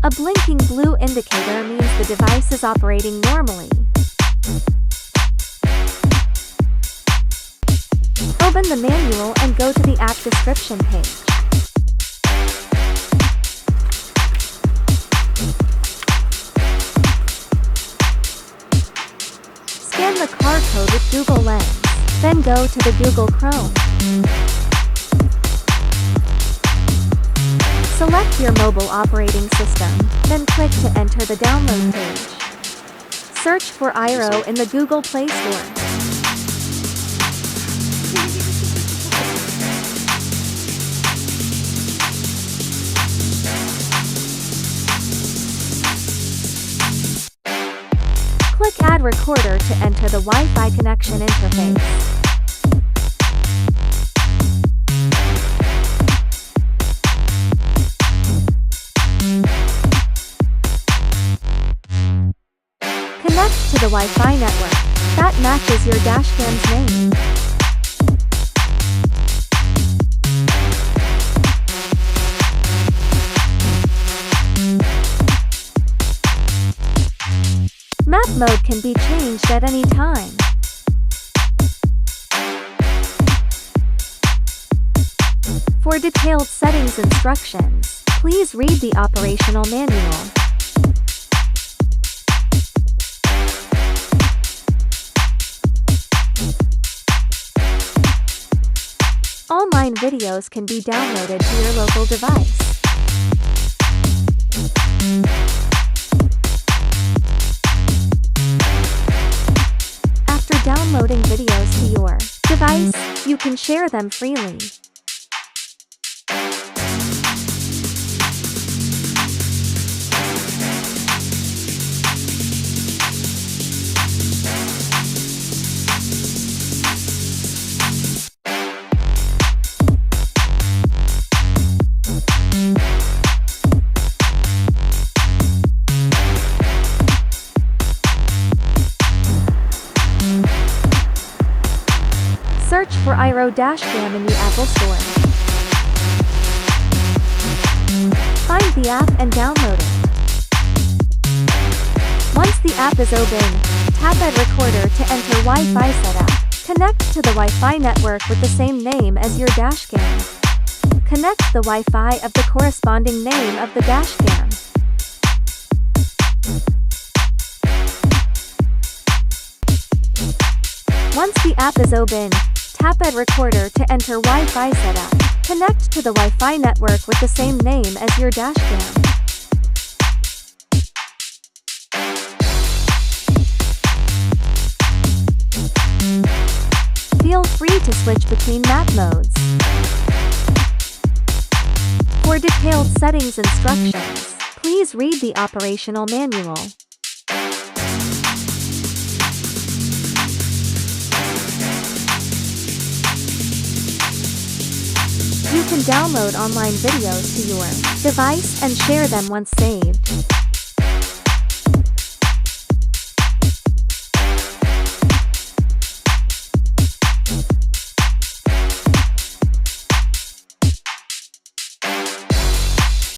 A blinking blue indicator means the device is operating normally. Open the manual and go to the app description page. Scan the barcode with Google Lens, then go to the Google Chrome. Select your mobile operating system, then click to enter the download page. Search for Airo in the Google Play Store. Click Add Recorder to enter the Wi-Fi connection interface. Connect to the Wi-Fi network that matches your dashcam's name. Map mode can be changed at any time. For detailed settings instructions, please read the operational manual. Online videos can be downloaded to your local device. After downloading videos to your device, you can share them freely. Search for Airo Dashcam in the Apple Store. Find the app and download it. Once the app is open, tap Add Recorder to enter Wi-Fi setup. Connect to the Wi-Fi network with the same name as your dashcam. Connect the Wi-Fi of the corresponding name of the dashcam. Once the app is open, tap Add Recorder to enter Wi-Fi setup. Connect to the Wi-Fi network with the same name as your dashcam. Feel free to switch between map modes. For detailed settings instructions, please read the operational manual. You can download online videos to your device and share them once saved.